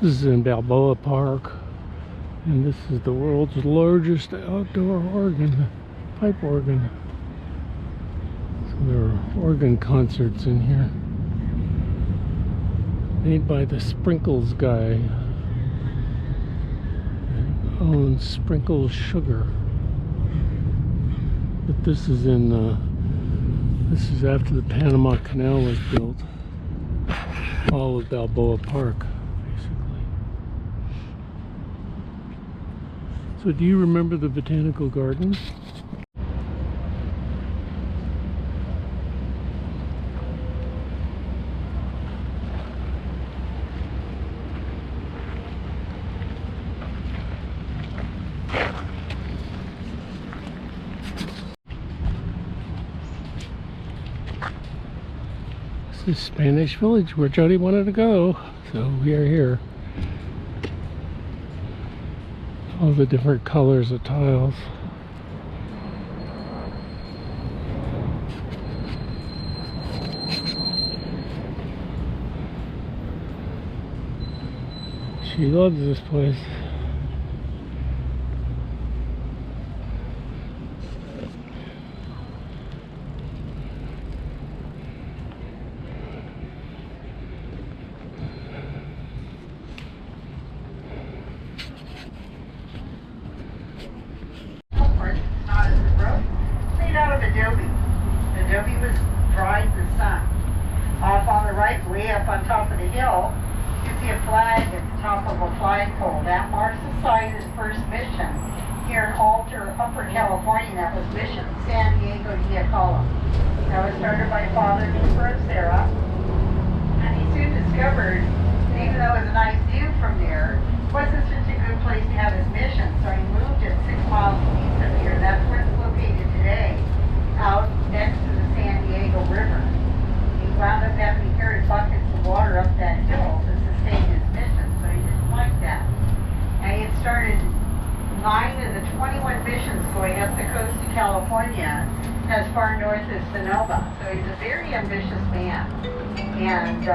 This is in Balboa Park, and this is the world's largest outdoor organ, pipe organ. So there are organ concerts in here, made by the Sprinkles guy. Owns Sprinkles Sugar. But this is in this is after the Panama Canal was built. All of Balboa Park, basically. So do you remember the botanical gardens? This is Spanish Village, where Jody wanted to go, so we are here. All the different colors of tiles. She loves this place. Adobe was dried in the sun. Off on the right, way up on top of the hill, you see a flag at the top of a flagpole. That marks the site of the first mission here in Alter, Upper California. That was Mission San Diego de Acala. That was started by Father Nipper and Sarah. And he soon discovered that even though it was a nice view from there, it wasn't such a good place to have his mission. So he moved it 6 miles east of here. That's where it's located today, out next to the San Diego River. He wound up having to carry buckets of water up that hill to sustain his mission, so he didn't like that. And he had started 9 of the 21 missions going up the coast of California as far north as Sonoma. So he's a very ambitious man. And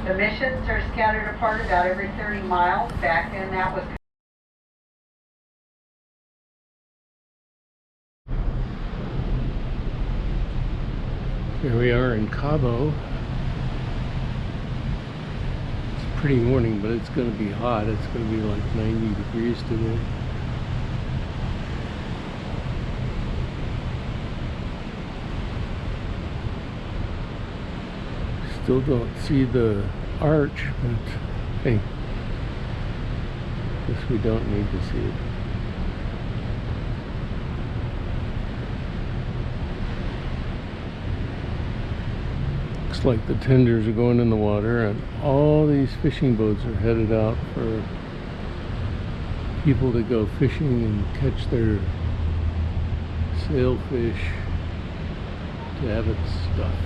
the missions are scattered apart about every 30 miles. Back then that was Here we are in Cabo. It's a pretty morning, but it's going to be hot. It's going to be like 90 degrees today. Still don't see the arch, but hey, guess we don't need to see it. Looks like the tenders are going in the water, and all these fishing boats are headed out for people to go fishing and catch their sailfish to have it stuffed.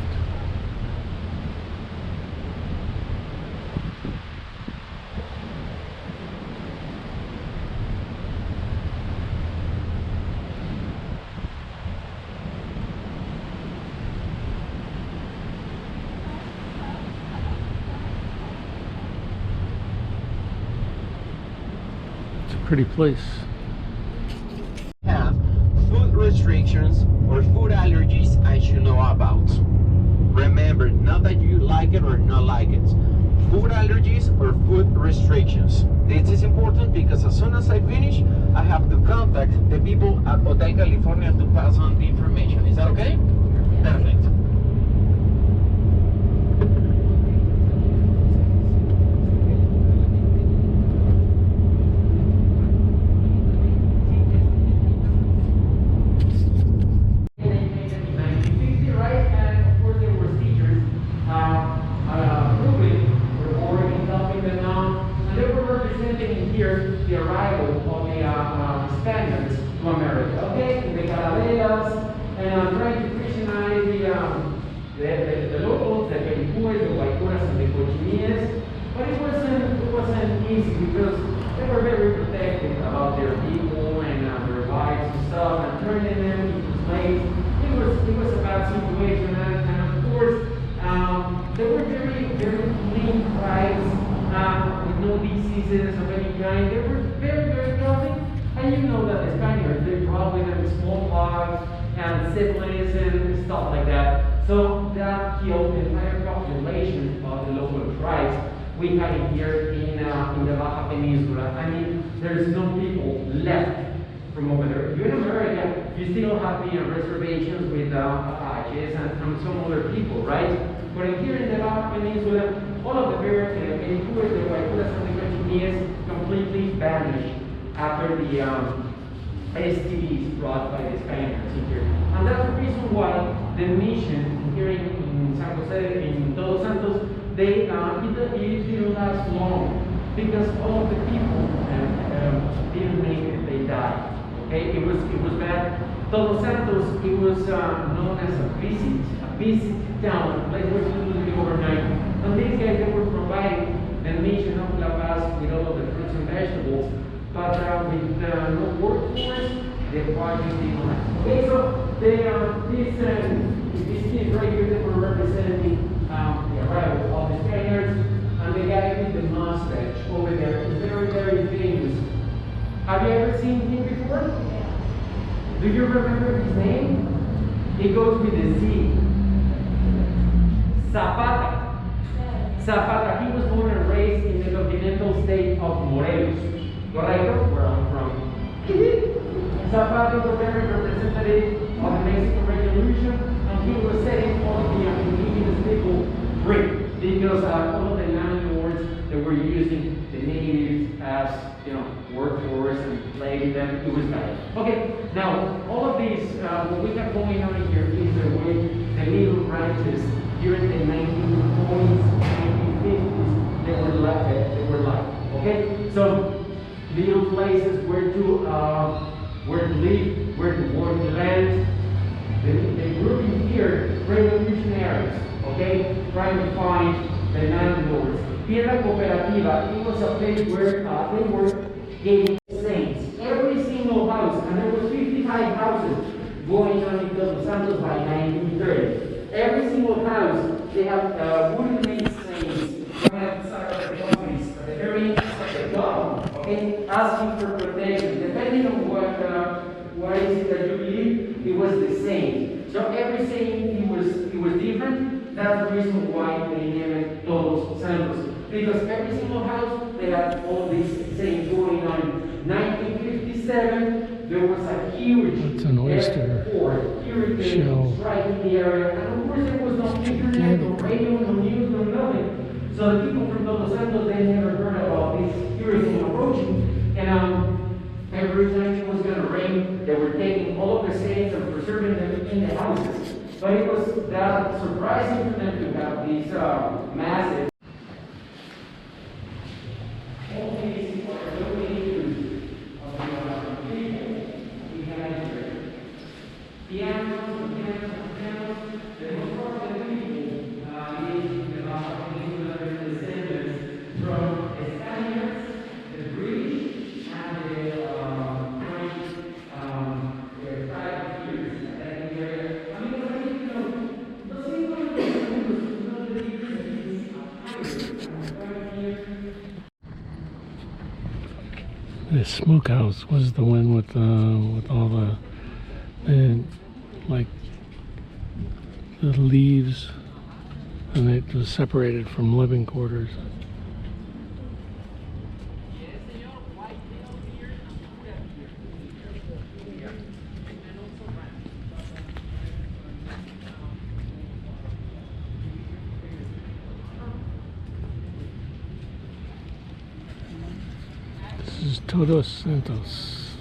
Pretty place. Have food restrictions or food allergies I should know about. Remember, not that you like it or not like it. Food allergies or food restrictions. This is important because as soon as I finish, I have to contact the people at Hotel California to pass on the information. Is that okay? Perfect. The arrival of the Spaniards to America, okay? In the carabelas, and trying to Christianize the locals, the Pelipúes, the Guaycuras, and the Cochiníes. But it wasn't easy because they were very protective about their people and their wives and stuff, and turning them into slaves. It was a bad situation, and of course, they were very, very clean tribes with no no diseases of any kind. They were very, very healthy. And you know that the Spaniards, they brought with them smallpox and syphilis and stuff like that. So that killed the entire population of the local tribes we had here in the Baja Peninsula. I mean, there's no people left from over there. You're in America, you still have the reservations with Apaches and some other people, right? But here in the Baja Peninsula, all of the Penicuas, the Guaycuras, and the Cochiníes completely vanished after the STDs brought by the Spaniards here. And that's the reason why the mission here in San Jose, in Todos Santos, it didn't last long because all of the people didn't make it, they died. Okay, it was bad. Todos Santos, it was known as a visit town, a place where people would live overnight. And these guys, they were providing the mission of La Paz with all of the fruits and vegetables, but with no workforce, the project didn't last. Okay, so these kids right here that were representing the arrival of the Spaniards, and the guy with the mustache over there is very, very famous. Have you ever seen him before? Do you remember his name? It goes with the Z. Zapata. Zapata. He was born and raised in the continental state of Morelos. Correcto? Where I'm from. Zapata was very representative of the Mexican Revolution, and he was setting all of the indigenous people free because all of the landlords that were using the natives as, workforce and playing them, it was bad. Okay, now all of these, what we have going on here is the way the little ranches during the 1940s, 1950s, they were like. Okay, so little places where to live, where to work the land. They grew in here revolutionaries, okay, trying to find the landlords. Here la cooperativa, it was a place where they were getting saints. Every single house, and there was 55 houses going on in Los Santos by 1930. Every single house, they have wooden-made saints right outside of the companies, at the very inside of the dog, okay, asking for protection. Depending on what is it that you believe, it was the same. So every saint, it was different. That's the reason why they named it Todos Santos. Because every single house, they had all these things going on. 1957, there was a huge airport, hurricane striking the area, and of course there was no internet, no radio, no news, no nothing. So the people from Todos Santos, they never heard about this hurricane approaching, and every time it was going to rain, they were taking all of the saints and preserving them in the houses. But it was that surprising for them to have these massive. All these are locations of the people we have here. Pianos, the most part of the people is the Baja Peninsula descendants from the Spaniards, the British, and the French tribe here in that area. I mean, the smokehouse was the one with all the leaves, and it was separated from living quarters. This is Todos Santos,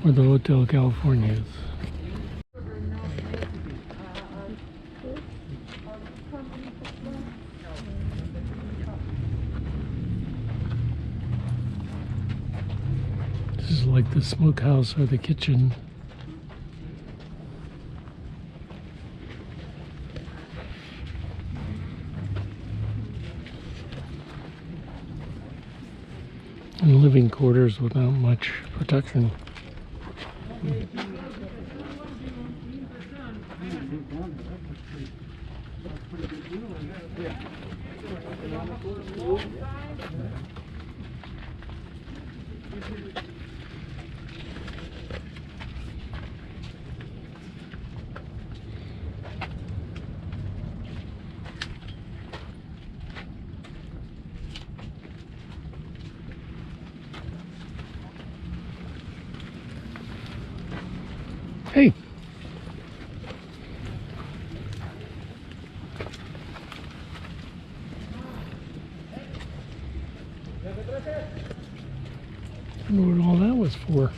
where the Hotel California is. This is like the smokehouse or the kitchen. And living quarters without much protection. Hey. I don't know what all that was for.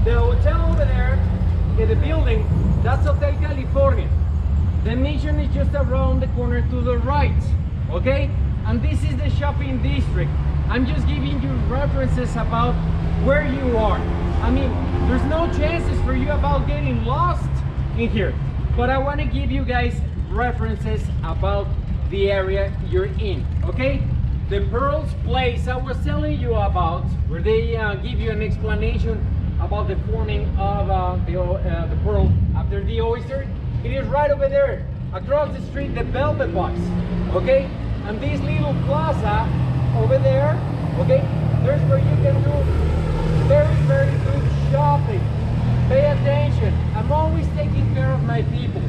The hotel over there, in the building, that's Hotel California. The mission is just around the corner to the right, okay? And this is the shopping district. I'm just giving you references about where you are. I mean, there's no chances for you about getting lost in here, but I want to give you guys references about the area you're in, okay? The Pearls place I was telling you about, where they give you an explanation about the forming of the pearl after the oyster. It is right over there, across the street, the Velvet Box, okay? And this little plaza over there, okay? There's where you can do very, very good shopping. Pay attention. I'm always taking care of my people.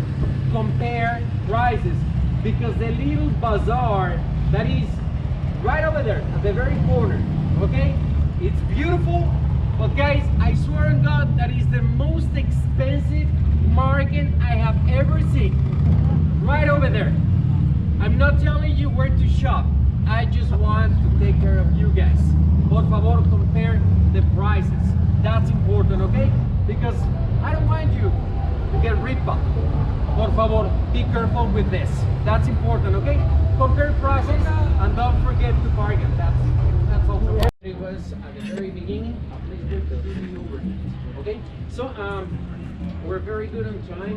Compare prices, because the little bazaar that is right over there at the very corner, okay? It's beautiful. But guys, I swear on God, that is the most expensive market I have ever seen. Right over there. I'm not telling you where to shop. I just want to take care of you guys. Por favor, compare the prices. That's important, okay? Because I don't want you to get ripped off. Por favor, be careful with this. That's important, okay? Compare prices and don't forget to bargain. That's also. It was at the very beginning. Okay, so we're very good on time.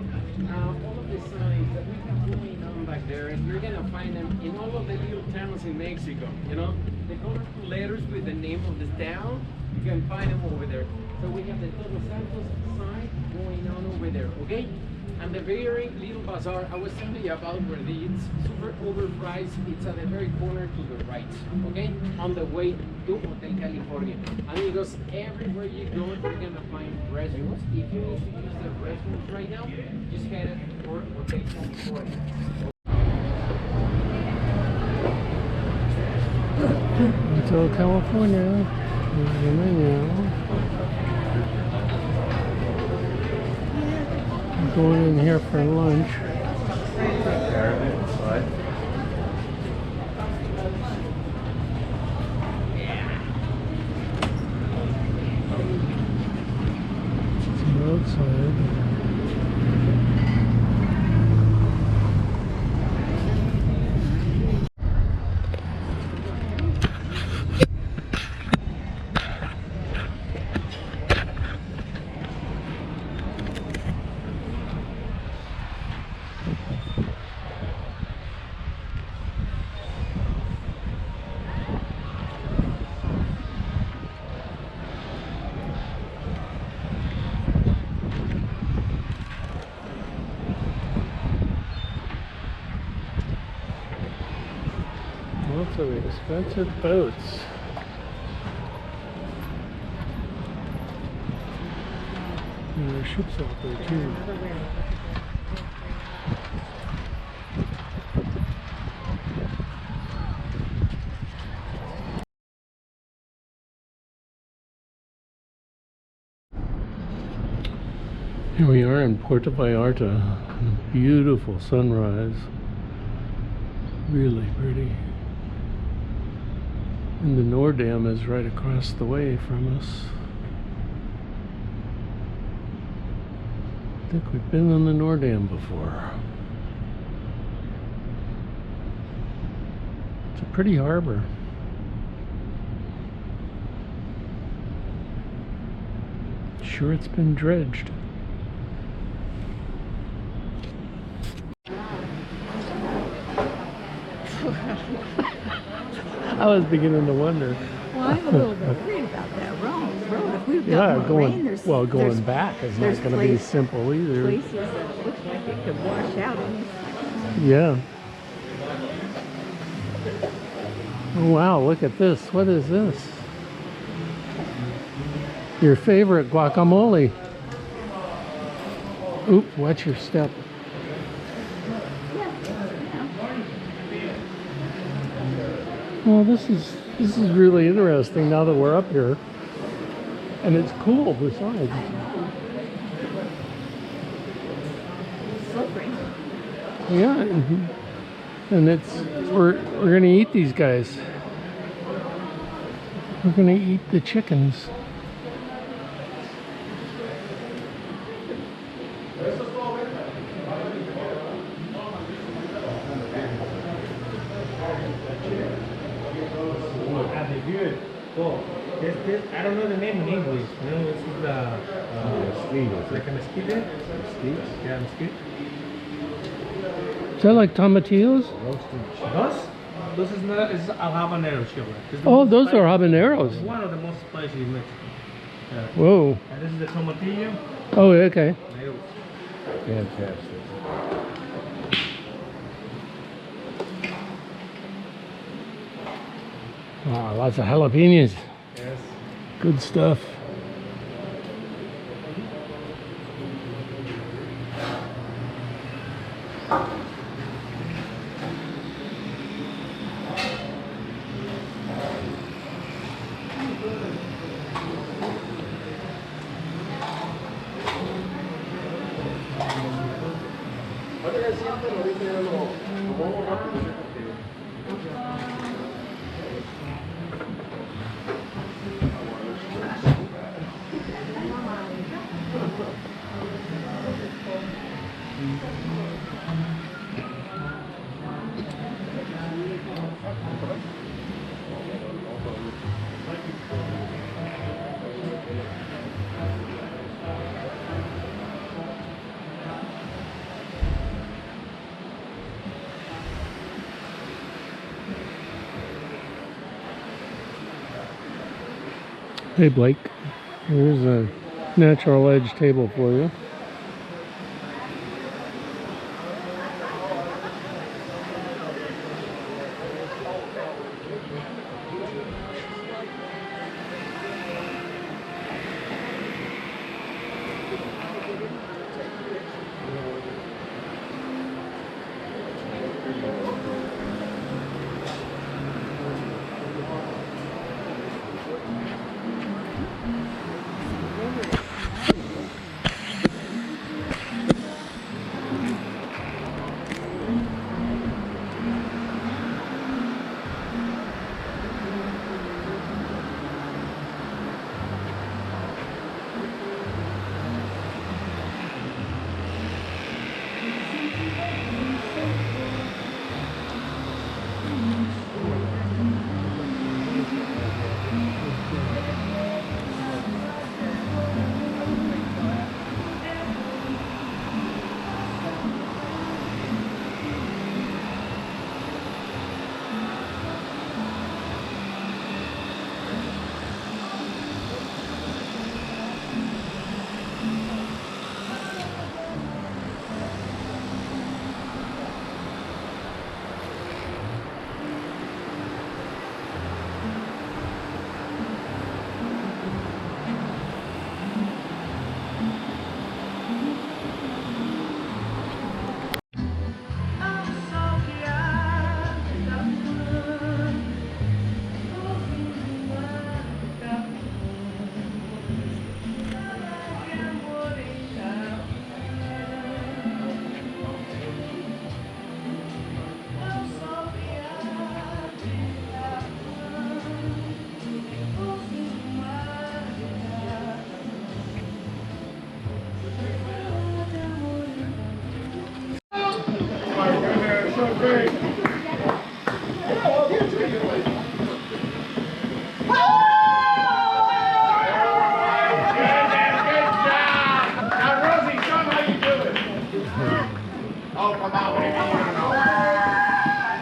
All of the signs that we have going on back there, and you're gonna find them in all of the little towns in Mexico. You know, the colorful letters with the name of the town, you can find them over there. So we have the Todos Santos sign going on over there. Okay, and the very little bazaar I was telling you about, where it's super overpriced. It's at the very corner to the right. Okay, on the way to Hotel California. Amigos, everywhere you go, you're gonna find restrooms. If you need to use the restrooms right now, just head for Hotel California. Hotel California. Here's the menu. I'm going in here for lunch. Outside. Lots of expensive boats. And there are ships out there too. Here we are in Puerto Vallarta. A beautiful sunrise. Really pretty. And the Nordam is right across the way from us. think we've been on the Nordam before. It's a pretty harbor. Sure, it's been dredged. I was beginning to wonder. Well, I'm a little bit worried about that road. If we've got more rain, there's back is not going to be simple either. places that look like it could wash out any second. Yeah. Oh, wow, look at this. What is this? Your favorite guacamole. Oop, watch your step. Well, this is really interesting now that we're up here. And it's cool besides. Slippery. Yeah, and we're gonna eat these guys. We're gonna eat the chickens. Good. So, this, I don't know the name in English. You know, this is like a mesquite. Yeah, mesquite. Is that like tomatillos? Those is not. It's a habanero sugar. Oh, those are habaneros. One of the most spicy in Mexico. Whoa. And this is the tomatillo. Oh, okay. Fantastic. Oh, lots of jalapenos. Yes. Good stuff. Hey Blake, here's a natural edge table for you.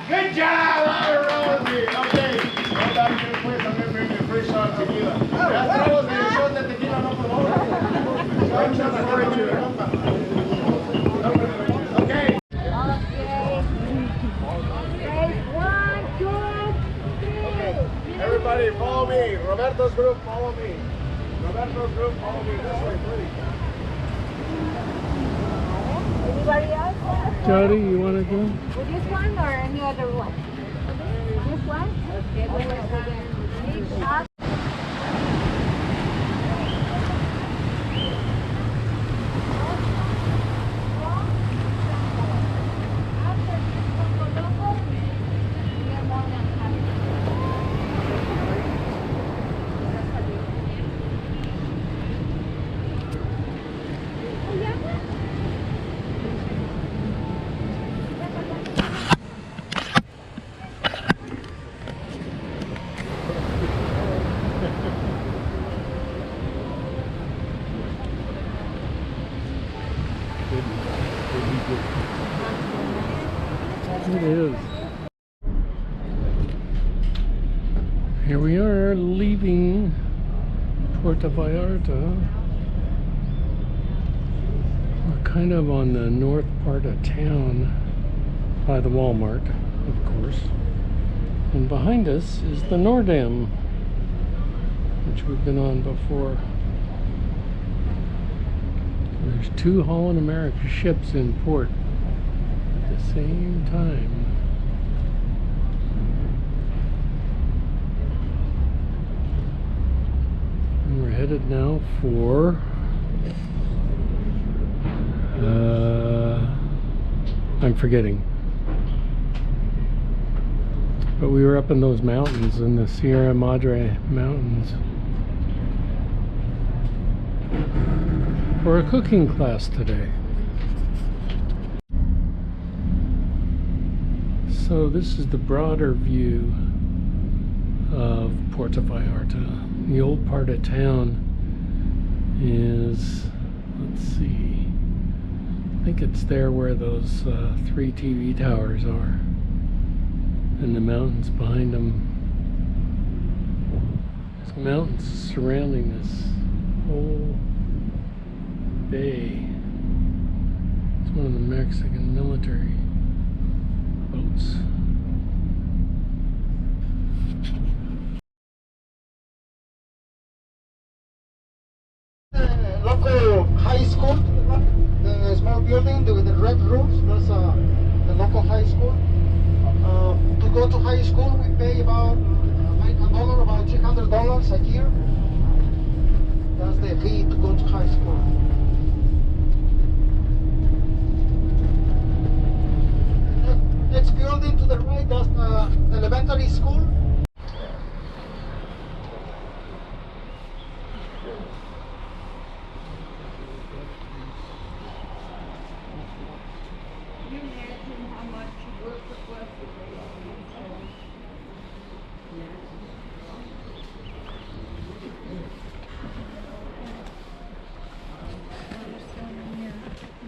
Good job, Rosie. Okay. Ahora después también bring a free shot of tequila. Ya Rosie, el shot de tequila no por favor. Okay. Everybody follow me. Roberto's group, follow me. Roberto's group, follow me. This way, please. Anybody else? Jody, you want to go? With this one or any other one? This one? Okay. It is. Here we are leaving Puerto Vallarta. We're kind of on the north part of town by the Walmart, of course. And behind us is the Nordam, which we've been on before. There's two Holland America ships in port at the same time. And we're headed now for I'm forgetting. But we were up in those mountains, in the Sierra Madre Mountains, for a cooking class today. So this is the broader view of Puerto Vallarta. The old part of town is, let's see, I think it's there where those 3 TV towers are, and the mountains behind them. There's mountains surrounding this whole bay. It's one of the Mexican military boats. Local high school, the small building with the red roofs, that's the local high school. To go to high school, we pay about about $300 a year. That's the fee to go to high school. Next building to the right, that's the elementary school.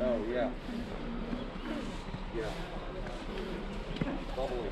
Oh, yeah. Yeah. Bubbly.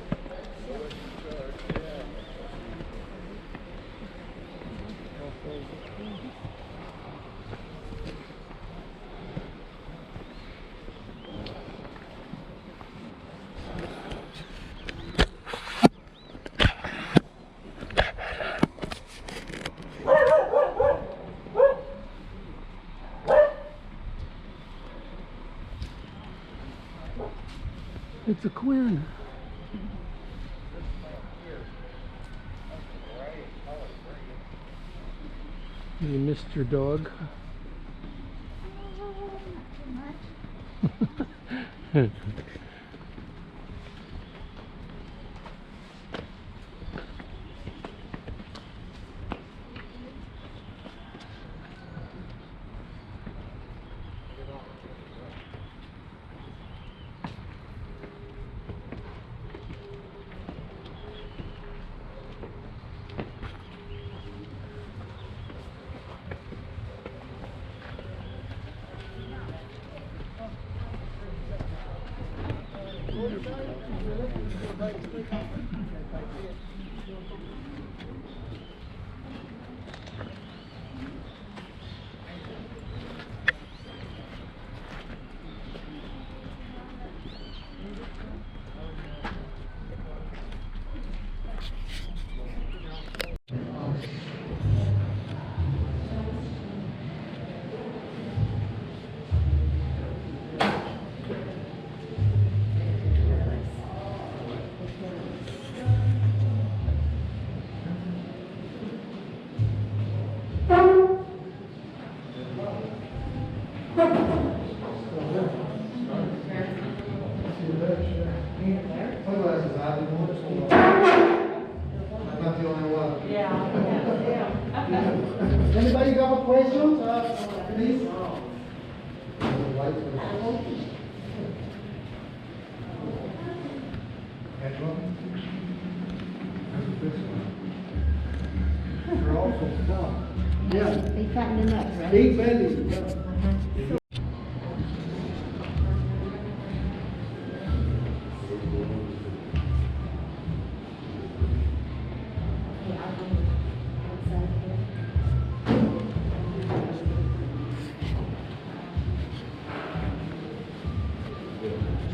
It's a Quinn. You missed your dog? Anybody got a question? Please. They're also fun. Yeah. They fatten them up, right? Big belly.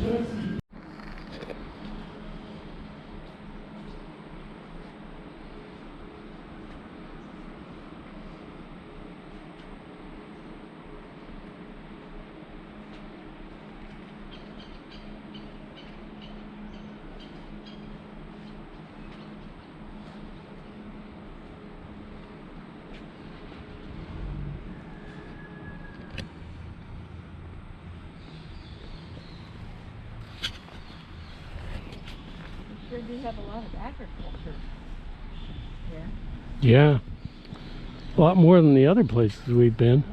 Yeah. Sure do have a lot of agriculture. Yeah. Yeah. A lot more than the other places we've been.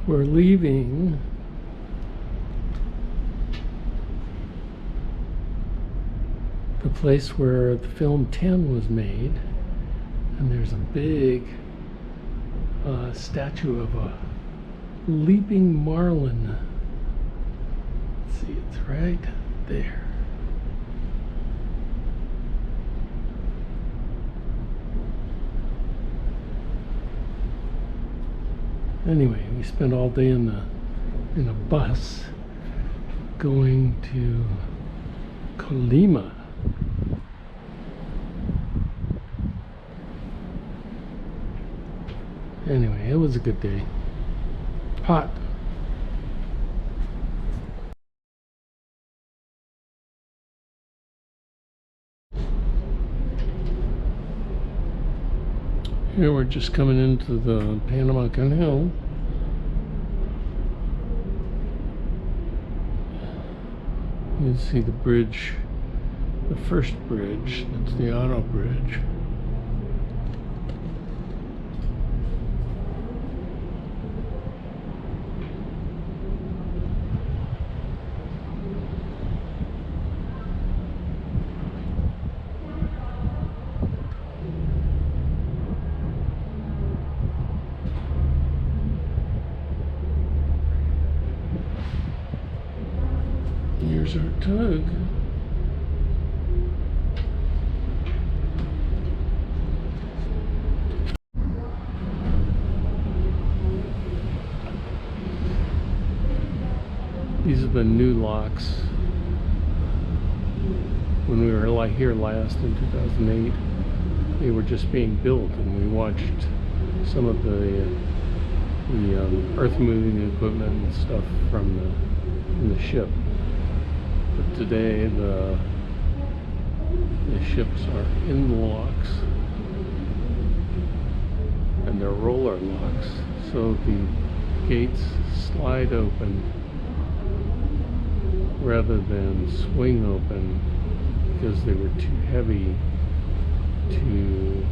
We're leaving the place where the film 10 was made, and there's a big statue of a leaping marlin. Let's see, it's right there. Anyway, we spent all day in a bus going to Colima. Anyway, it was a good day. Hot. Here we're just coming into the Panama Canal. You can see the bridge, the first bridge, that's the auto bridge. Here's our tug. These have been new locks. When we were here last in 2008, they were just being built, and we watched some of the earth moving equipment and stuff from the ship. But today the ships are in the locks, and they're roller locks, so the gates slide open rather than swing open because they were too heavy to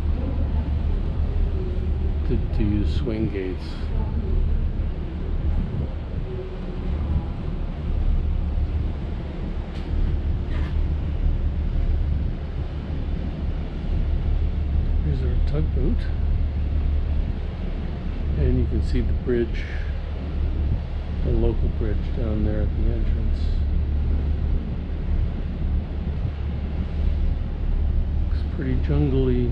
use swing gates. Here's our tugboat, and you can see the bridge, the local bridge down there at the entrance. Looks pretty jungly.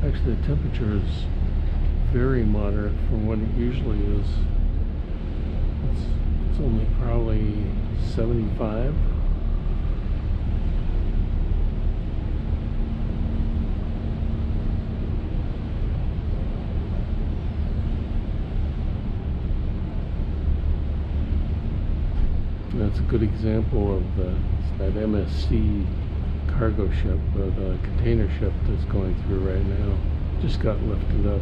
Actually, the temperature is very moderate from what it usually is. It's only probably 75. That's a good example of that MSC cargo ship, the container ship that's going through right now. Just got lifted up.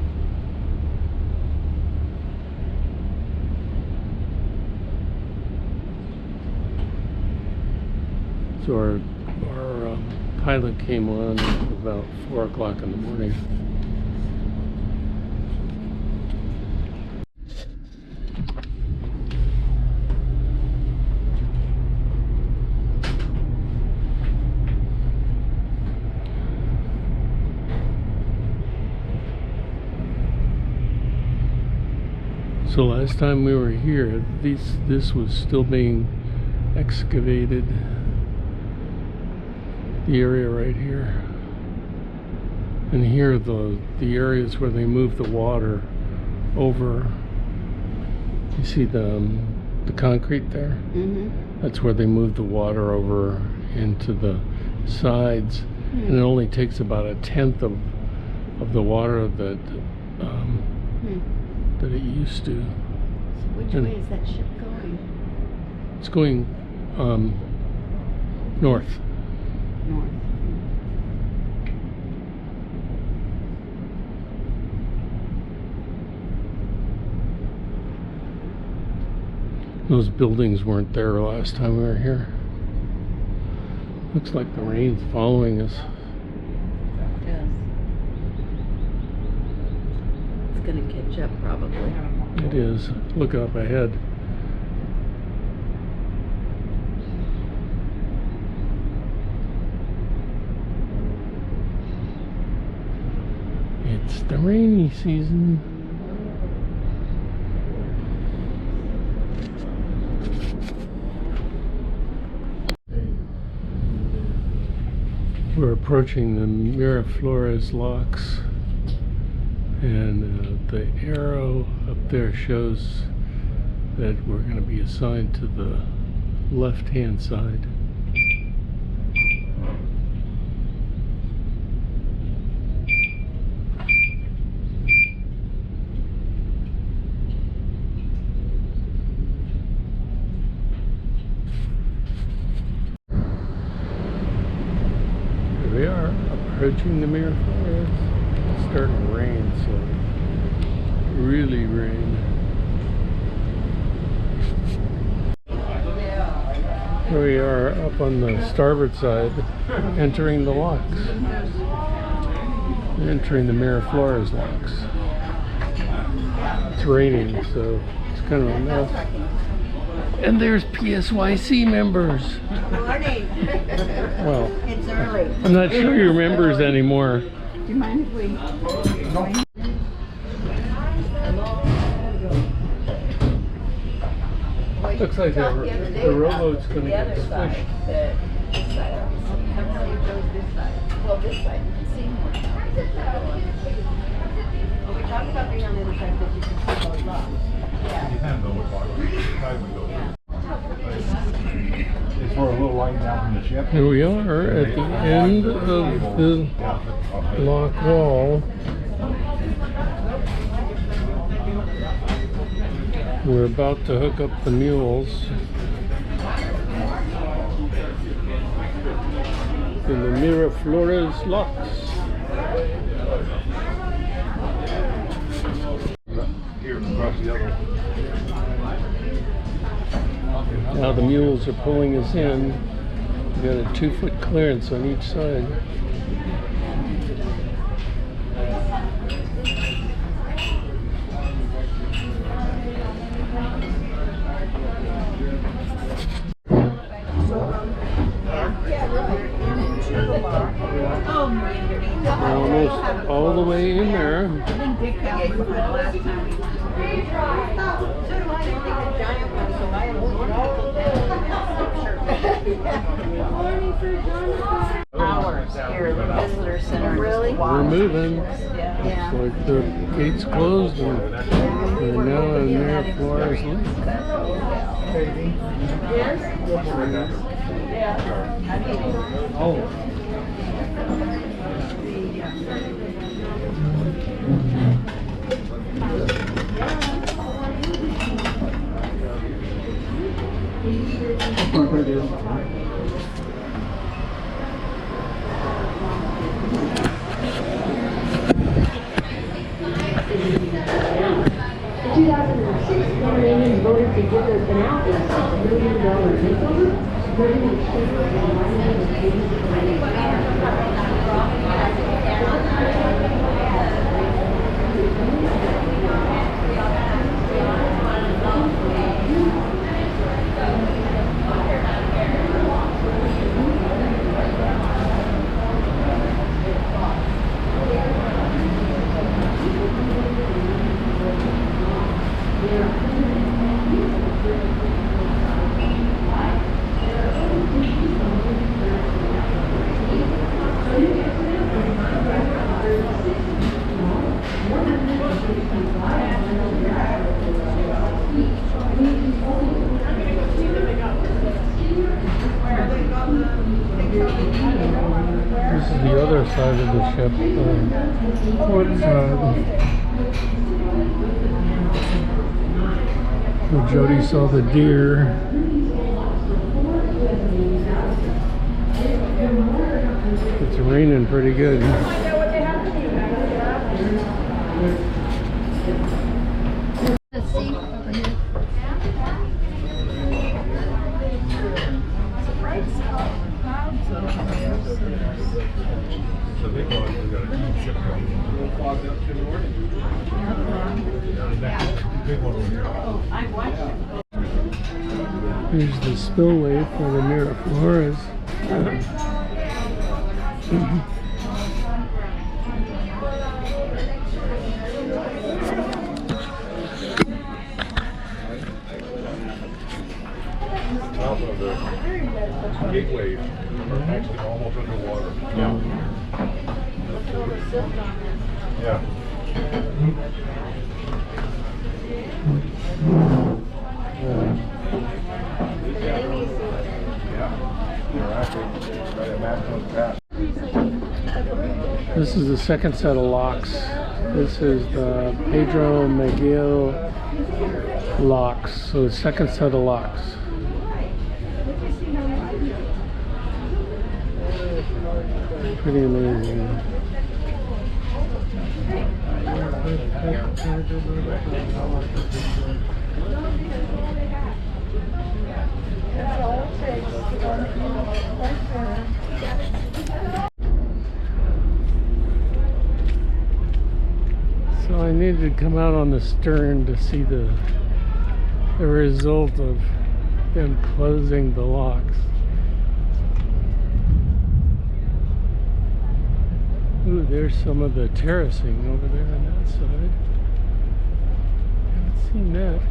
So our pilot came on about 4 o'clock in the morning. So last time we were here, this was still being excavated. The area right here, and here the areas where they move the water over. You see the concrete there? Mm-hmm. That's where they move the water over into the sides, and it only takes about 1/10 of the water that that it used to. So which way is that ship going? It's going north. North. Those buildings weren't there last time we were here. Looks like the rain's following us. Yes. It's gonna catch up probably. It is. Look up ahead. It's the rainy season. We're approaching the Miraflores locks, and the arrow up there shows that we're going to be assigned to the left-hand side. We are approaching the Miraflores. It's starting to rain, so really rain. Here we are up on the starboard side, entering the locks. Entering the Miraflores locks. It's raining, so it's kind of a mess. And there's PSYC members. Morning. Well, It's early. I'm not sure you're members anymore. Do you mind if we? Looks like the rowboat's going to get squished. This side. Well, this side. You can see more. Well, we talked about being on the other side, but you can see those rocks. Yeah. It's for a little line down from the ship. Here we are at the end of the lock wall. We're about to hook up the mules in the Miraflores locks. Here, across the other. Now the mules are pulling us in. We got a 2-foot clearance on each side. We're almost all the way in there. Hours here at the visitor center. Really? We're moving. Yeah. Looks like the gates closed and we're now in Miraflores Lake. Oh. In 2006, Panamanians voted to give the Canal a $6 million makeover, spreading the exchange of environmental This is the other side of the ship, the port side. Where Jody saw the deer. It's raining pretty good. So they call it, we got a ship going. Big one over here. Here's the spillway for the Miraflores. Top of the gateway, actually almost underwater. Yeah. Yeah. This is the second set of locks. This is the Pedro Miguel locks. So the second set of locks. Pretty amazing. So I needed to come out on the stern to see the result of them closing the locks. Ooh, there's some of the terracing over there on that side. Haven't seen that.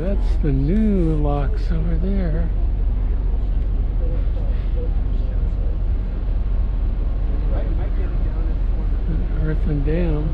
that's the new locks over there. Earthen Dam.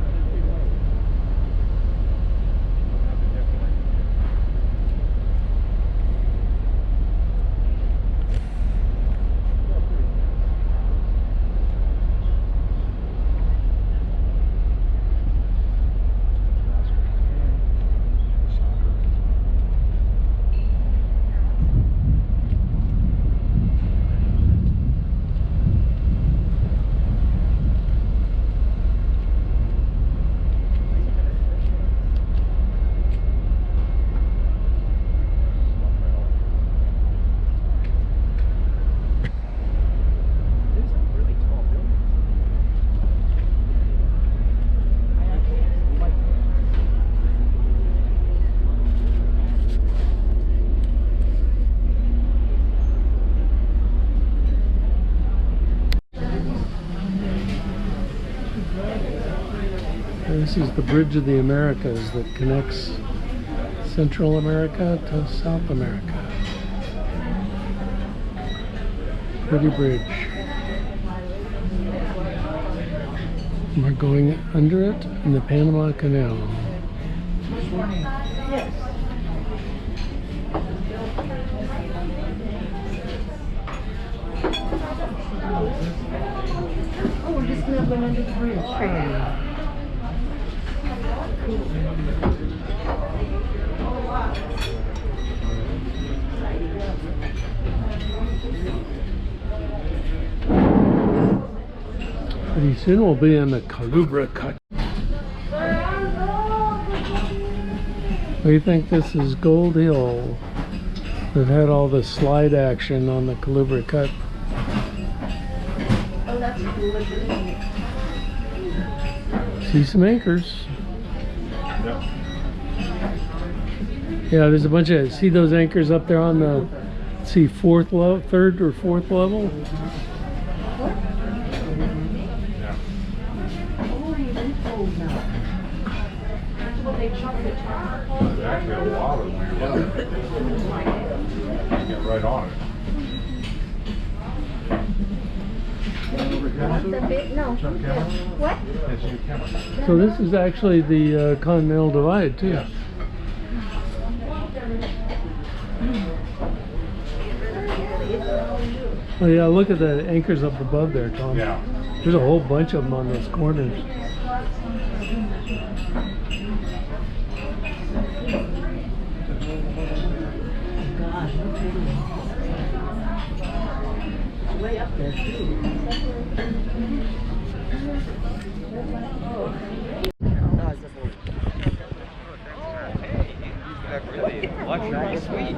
This is the Bridge of the Americas that connects Central America to South America. Pretty bridge. We're going under it in the Panama Canal. Oh, we're just not going under the bridge. Pretty soon we'll be in the Calubra Cut. What do you think? This is Gold Hill. They've had all the slide action on the Calubra Cut. Oh, that's cool. See some anchors. Yeah, there's a bunch of, see those anchors up there on the, let's see, third or fourth level? There's actually a lot of them. Get right on it. The big, no. What? So this is actually the Continental Divide too. Yes. Oh yeah, look at the anchors up above there, Tom. Yeah. There's a whole bunch of them on those corners. Way up there too. Luxury suite.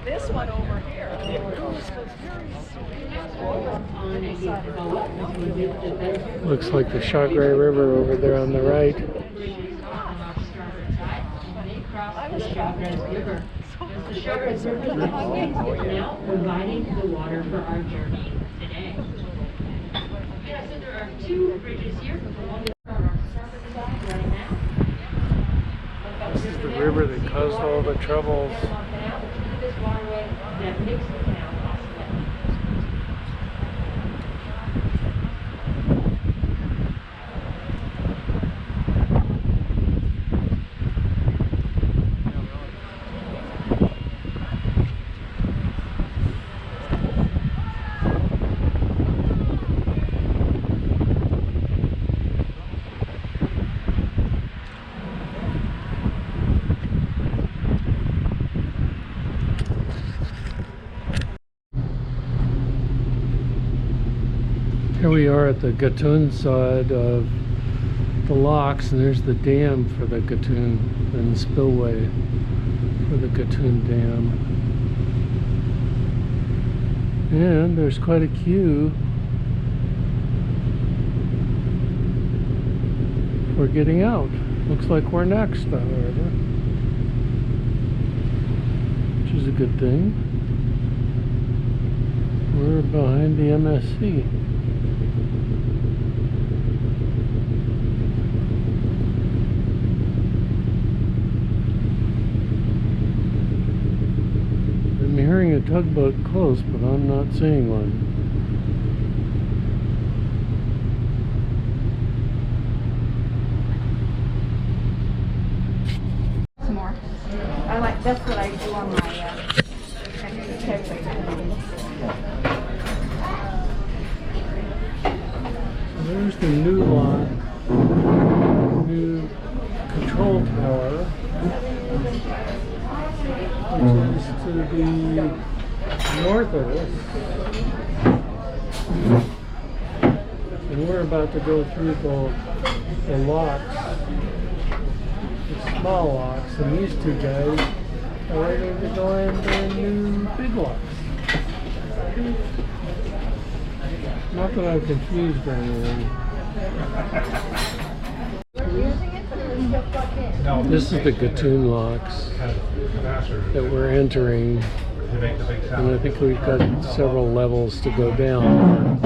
This one over here. Looks like the Chagres River over there on the right. across the Strawberry River. The shortest surface of the canal, providing the water for our journey today. Yeah, so there are two bridges here. One is on our starboard side right now. This is the river that caused all the troubles. This waterway that makes the canal possible. Here we are at the Gatun side of the locks, and there's the dam for the Gatun and spillway for the Gatun Dam. And there's quite a queue for getting out. Looks like we're next, however, which is a good thing. We're behind the MSC. I'm hearing a tugboat close, but I'm not seeing one. Some more. I like, that's what I do on my There's the new lock, new control tower, which is to the north of us. And we're about to go through the locks, the small locks, and these two guys are ready to go in the new big locks. Not that I'm confused or anything. This is the Gatun locks that we're entering, and I think we've got several levels to go down.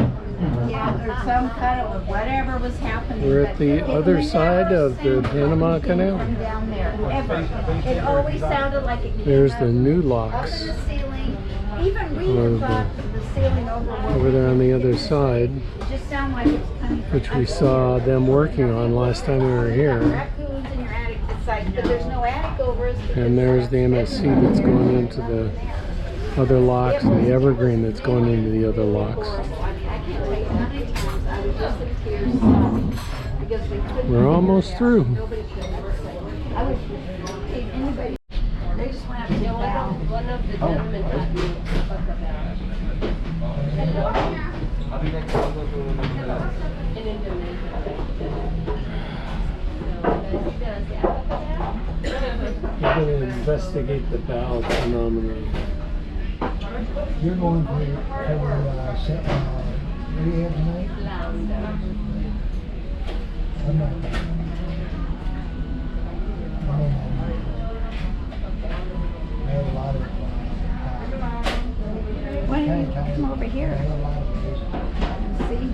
Yeah, or some kind of whatever was happening. We're at the other side of the Panama Canal. Down there, ever. It always sounded like it came There's the up new up locks in the ceiling. Even we had thought the ceiling over there on the other side, It just sounded like it was coming from which we saw them working on last time we were here. raccoons in your attic. It's like, but there's no attic over us. And there's the MSC that's going into the other locks, and the evergreen that's going into the other locks. I can't tell you how many times I was just in tears because we couldn't. We're almost through. Nobody could ever say. I would take anybody. They just went up to the bow. One of the gentlemen had me talk about in Indonesia. We're going to investigate the bow phenomenon. You're going to what do you have tonight? I'm not. I have a lot of Why don't you come over I here have a lot of and see?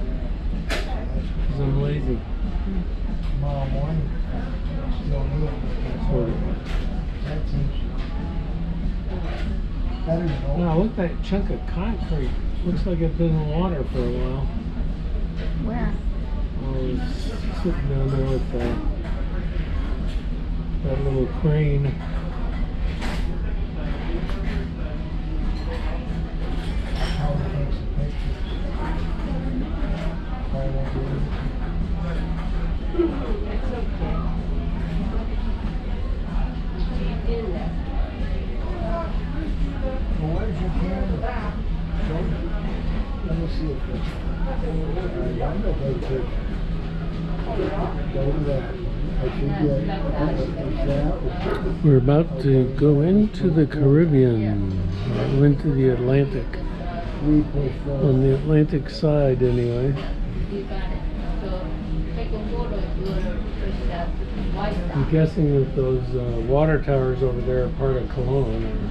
Because I'm lazy. tomorrow morning. Still new. Sort of. That seems better than old. Wow, look at that chunk of concrete. Looks like it's been in water for a while. Where? I was sitting down there with that little crane. How it takes the picture. Probably won't do it. Well, where's your camera? Show me. Let me see it first. I'm gonna go to that. I think that. We're about to go into the Caribbean, or into the Atlantic. On the Atlantic side, anyway. You got it. So take a photo if you want to push that. I'm guessing that those water towers over there are part of Cologne.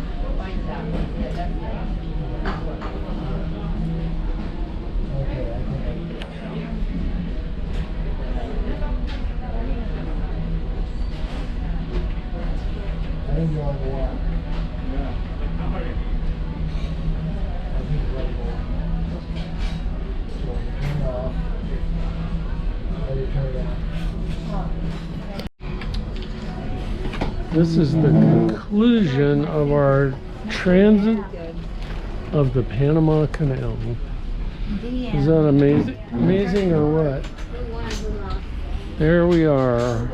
I enjoy the walk. This is the conclusion of our transit of the Panama Canal. Is that amazing? Amazing or what? There we are.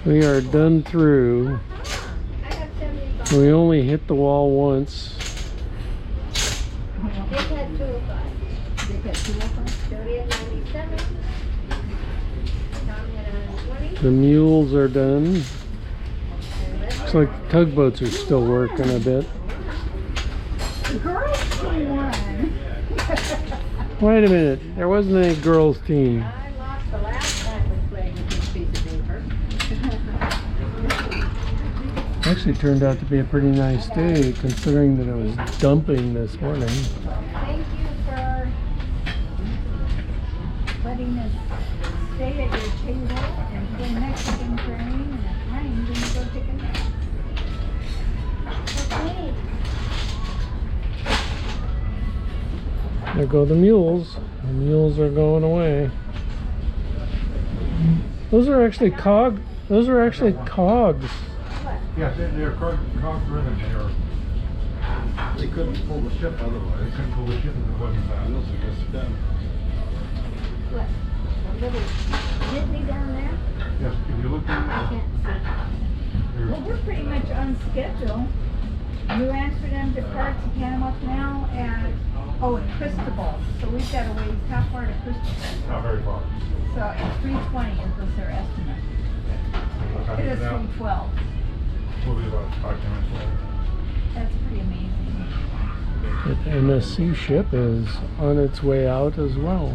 We are done through. We only hit the wall once. The mules are done. Looks like the tugboats are still working a bit. Girls won. Wait a minute, there wasn't any girls' team. I lost the last time we played with this piece of paper. Actually turned out to be a pretty nice day considering that it was dumping this morning. Thank you for letting us stay at your table and play Mexican train, and if rains, then you go take a nap. Okay. There go the mules. The mules are going away. Those are actually cogs. Yeah, they're cog driven. They couldn't pull the ship otherwise. They couldn't pull the ship if it wasn't that. Unless it gets done. What? A little Disney down there? Yes, if you look I at can't see. Well, we're pretty much on schedule. New Amsterdam departs the Panama Canal at, Cristobal. So we've got a ways, how far to Cristobal? not very far. So at 3:20 is their estimate. What time It is is it now? 3:12. We'll be about 5-10 minutes later. That's pretty amazing. The MSC ship is on its way out as well.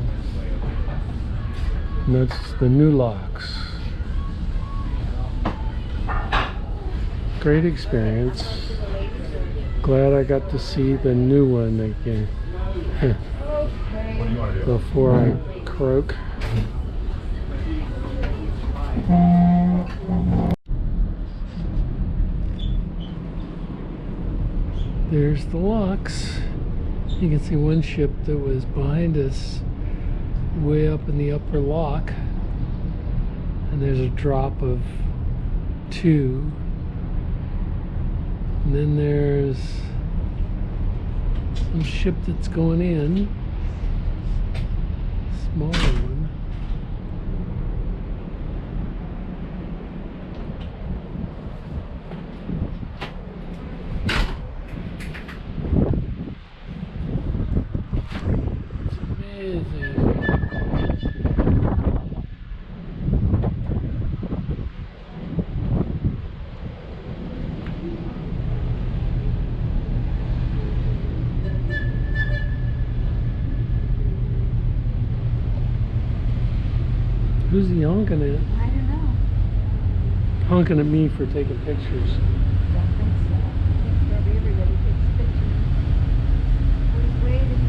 And that's the new locks. Great experience. Glad I got to see the new one again. What do you want to do? Before I croak. There's the locks. You can see one ship that was behind us way up in the upper lock, and there's a drop of 2, and then there's some ship that's going in, smaller one. Who's he honking at? I don't know. Honking at me for taking pictures. Don't think so. I think probably everybody takes pictures. Who's waiting?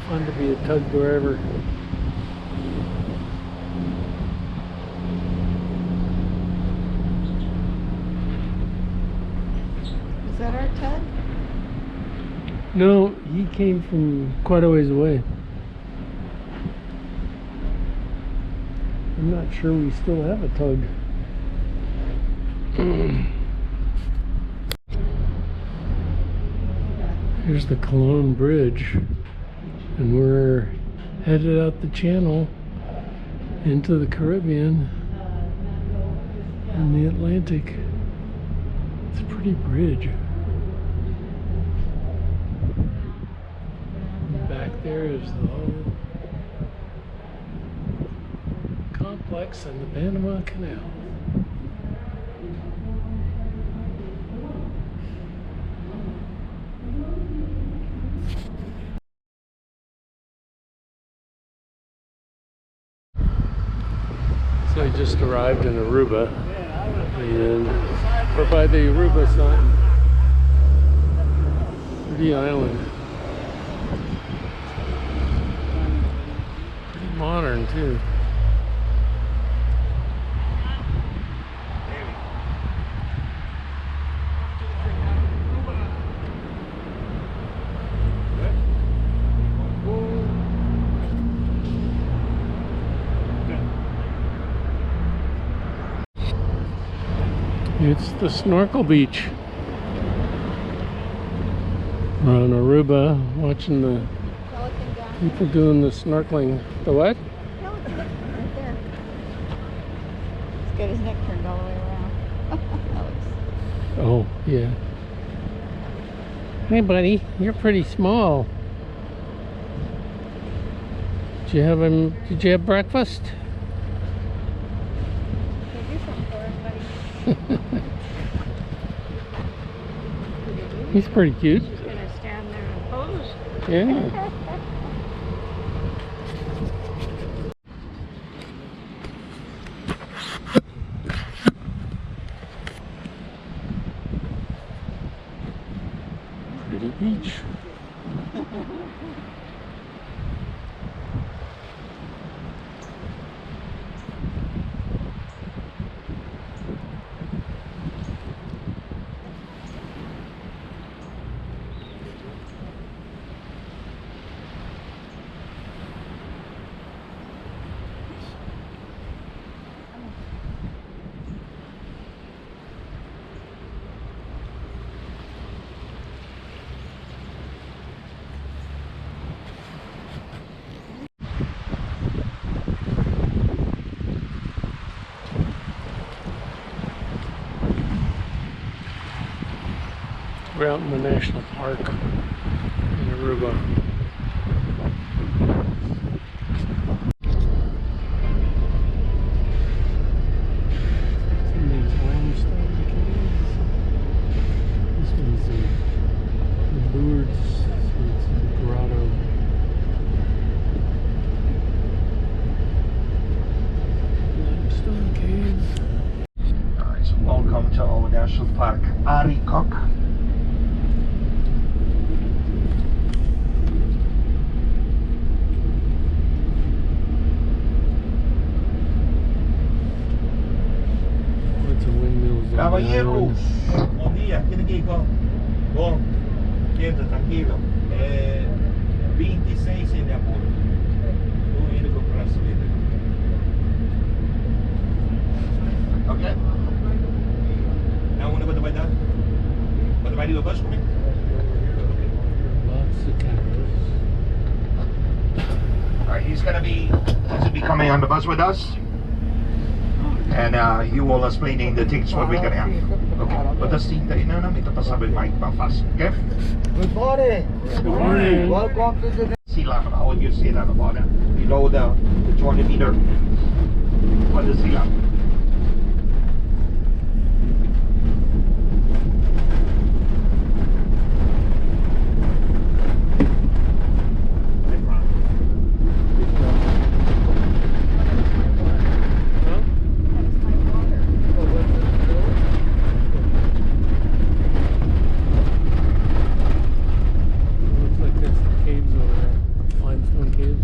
Fun to be a tug driver. Is that our tug? No, he came from quite a ways away. I'm not sure we still have a tug. Here's the Cologne Bridge, and we're headed out the channel into the Caribbean and the Atlantic. It's a pretty bridge. Back there is the whole complex and the Panama Canal. So I just arrived in Aruba, and we're by the Aruba sign, the island. Pretty modern too. It's the snorkel beach. We're on Aruba watching the people doing the snorkeling. The what? Pelican right there. He's got his neck turned all the way around. Alex. Oh, yeah. Hey, buddy, you're pretty small. Did you have breakfast? Can you do something for him, buddy? He's pretty cute. He's gonna stand there and pose. Yeah. Pretty beach. We're out in the national park in Aruba. Some of these limestone caves. This one's the Lourdes, so it's a grotto. Limestone caves. Alright, so welcome to our national park, Arikok. Caballero, bom dia, aqui ninguém come. Bom, entra tranquilo. 26 de agosto. Estou indo comprar a salida. Ok? Now, what vai dar? What vai do bus comigo? Lots of cactus. Alright, he's gonna be coming on the bus with us. And he will explain the things what we're gonna have. Okay, let us see the ito pa sabi mic pa fast. Okay? Good morning. Good morning. Welcome to the Sila, how would you say that about it? Below the 20 meter. What is sila? Looks like there's some caves over there. Limestone caves.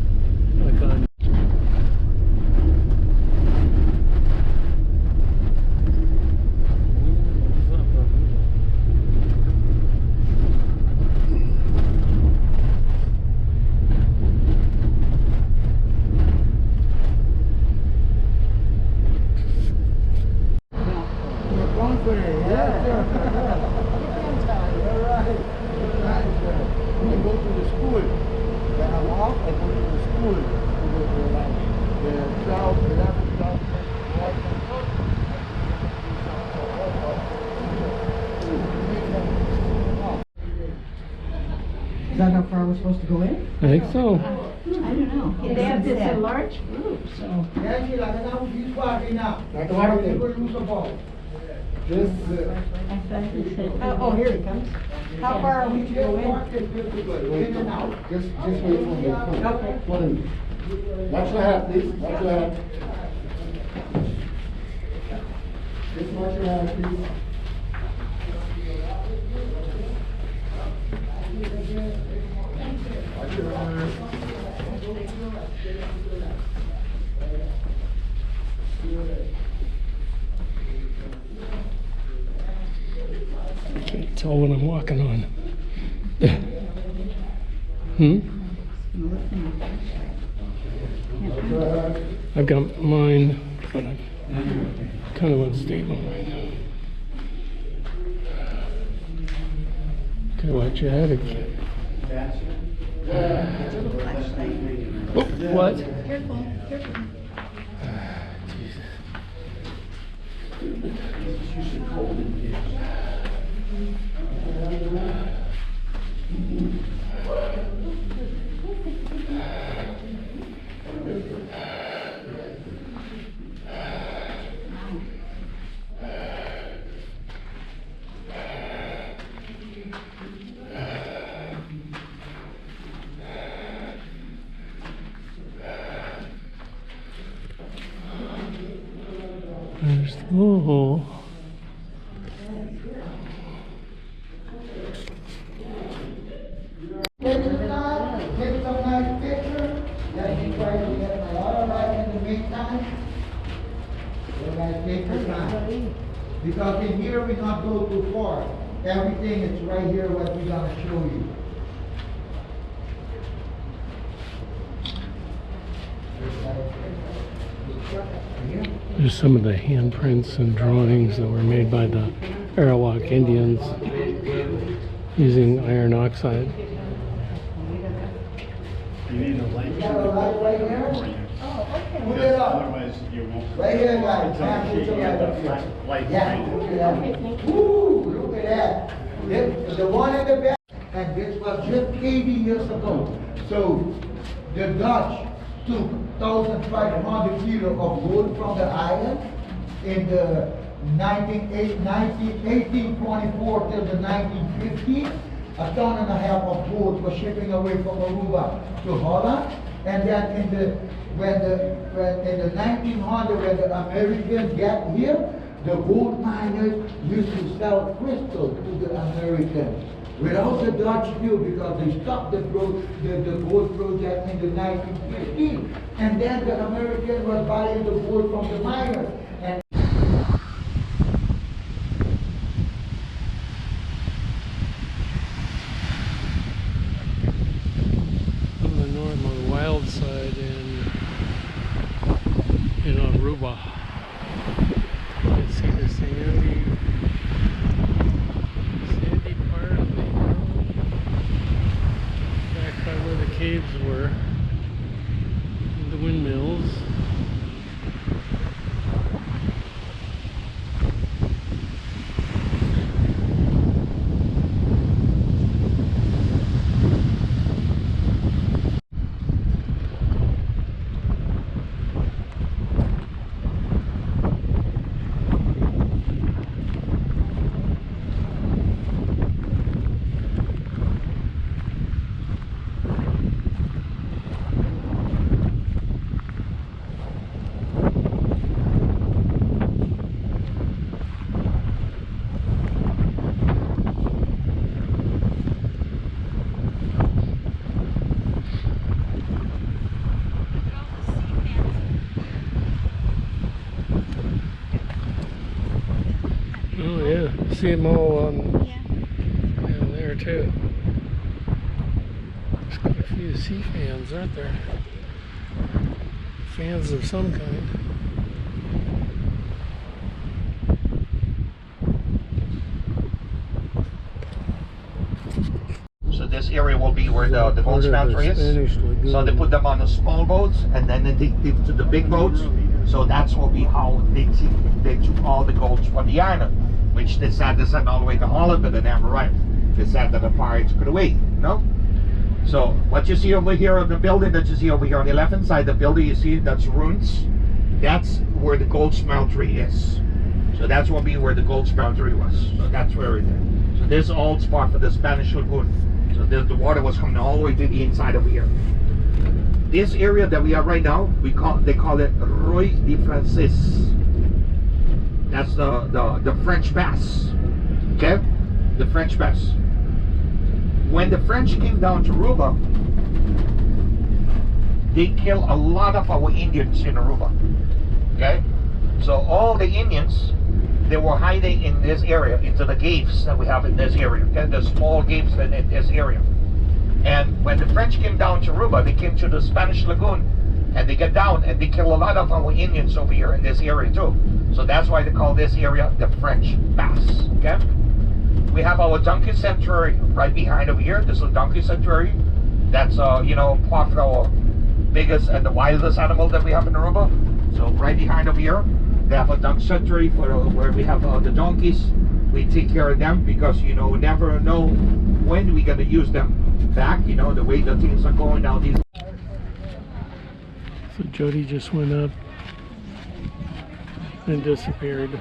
Like on Is that how far we're supposed to go in? I think so. I don't know. They have this a large group, so. Yeah, she's like, now he's walking now. Like, why would they go lose the ball? This, I thought he said. oh, here he comes. How far are we to go in? In and out. Just wait for me. Okay. Watch your hat, please. Watch your hat. Just watch your hat, please. Watch your hat. Can't tell what I'm walking on. Hmm? I've got mine, but I'm kind of unstable right now. Okay, watch your head again. Oh, what? Careful, careful. Jesus. There's the hole. Take some time, take some nice pictures. Let me try to get my auto right in the meantime. You guys take your time. Because in here we not go too far. Everything is right here what we're gonna show you. There's some of the handprints and drawings that were made by the Arawak Indians using iron oxide. You need a light. You got a light right here? Oh, okay. Put it up. Otherwise you won't. Right here, guys. Put the light up here. Yeah, look at that. Woo, look at that. This, the one in the back, and this was just 80 years ago. So the Dutch took 1,500 kilo of gold from the island in the 1824 till the 1950. A ton and a half of gold was shipping away from Aruba to Holland. And then in the 1900, when the Americans got here, the gold miners used to sell crystal to the Americans. Without the Dutch deal, because they stopped the gold project in the 1950s. And then the Americans were buying the gold from the miners. And On the north, on the wild side in Aruba. You can see the sandy part of the world. Back by where the caves were. And the windmills. Oh yeah, see them all down there too. There's quite a few sea fans, aren't there? Fans of some kind. So this area will be where the gold smelter is. So they put them on the small boats and then they take it to the big boats. So that's will be how they took all the gold from the island, which they said they sent all the way to Holland, but they never arrived. They said that the pirates could away, you know? So what you see over here on the building that you see over here on the left hand side, the building you see that's ruins, that's where the gold smeltery is. So that's what be where the gold smeltery was. So that's where it is. So this old spot for the Spanish Lagoon. So the water was coming all the way to the inside over here. This area that we are right now, they call it Roy de Francis. That's the French Pass. Okay? The French Pass. When the French came down to Aruba, they killed a lot of our Indians in Aruba. Okay? So all the Indians, they were hiding in this area, into the caves that we have in this area. Okay? The small caves in this area. And when the French came down to Aruba, they came to the Spanish Lagoon, and they get down and they kill a lot of our Indians over here in this area too. So that's why they call this area the French Pass. Okay? We have our donkey sanctuary right behind over here. This is a donkey sanctuary. That's you know, part of our biggest and the wildest animal that we have in Aruba. So right behind over here, they have a donkey sanctuary for where we have the donkeys. We take care of them because, you know, we never know when we're gonna use them back. You know, the way the things are going down these. So Jody just went up and disappeared.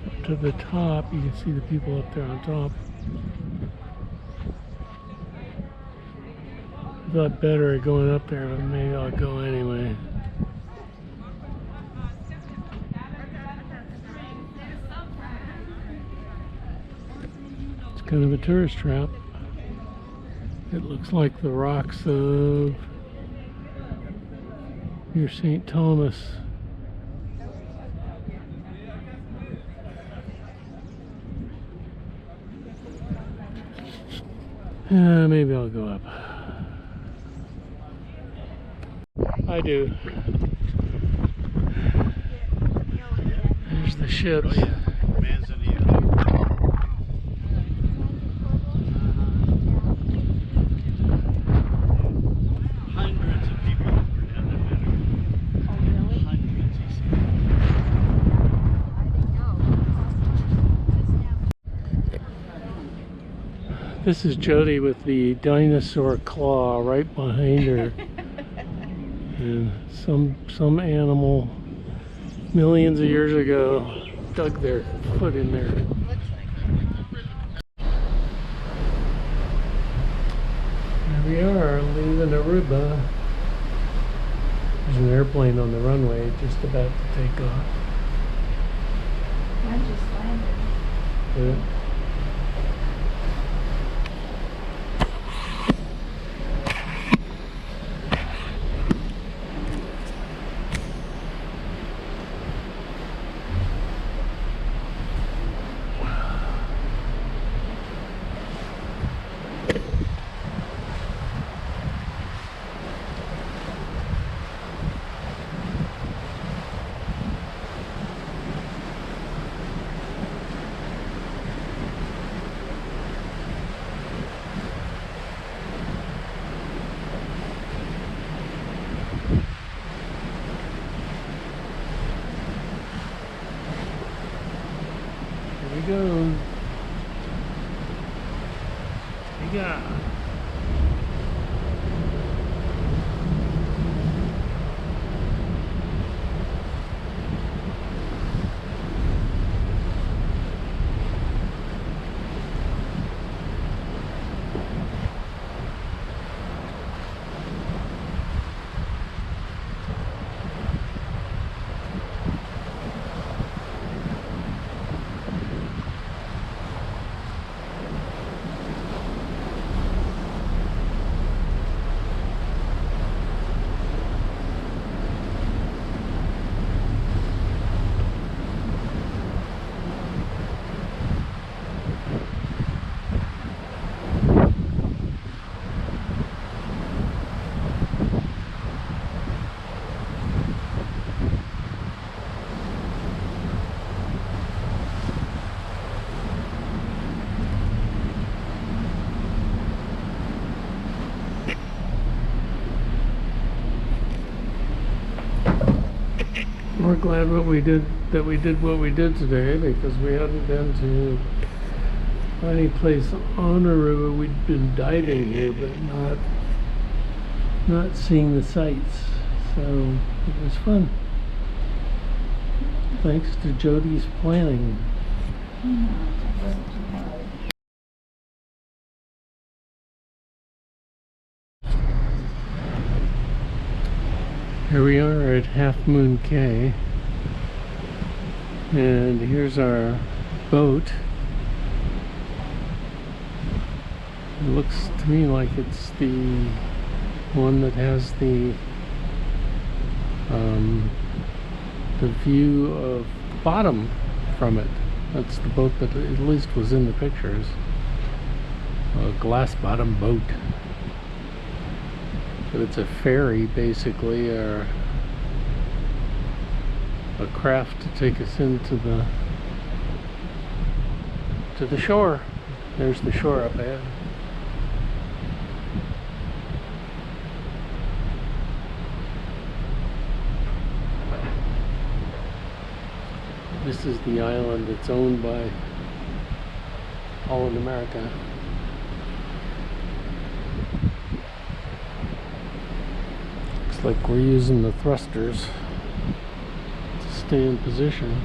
Up to the top, you can see the people up there on top. I thought better at going up there, but maybe I'll go anyway. It's kind of a tourist trap. It looks like the rocks of near St. Thomas. Maybe I'll go up. I do. There's the ships. Oh, yeah. Man's in the hundreds of people were down there. Oh, really? Hundreds, he said. This is Jody with the dinosaur claw right behind her. And some animal millions of years ago dug their foot in there. There we are, leaving Aruba. There's an airplane on the runway just about to take off. Mine just landed. Yeah. Here we go. Yeah. We're glad that we did what we did today, because we hadn't been to any place on a river. We'd been diving here, but not seeing the sights. So it was fun. Thanks to Jody's planning. Here we are at Half Moon Cay, and here's our boat. It looks to me like it's the one that has the view of the bottom from it. That's the boat that at least was in the pictures. A glass bottom boat. But it's a ferry basically, or a craft to take us into the shore. There's the shore up ahead. This is the island that's owned by HAL America. Looks like we're using the thrusters to stay in position.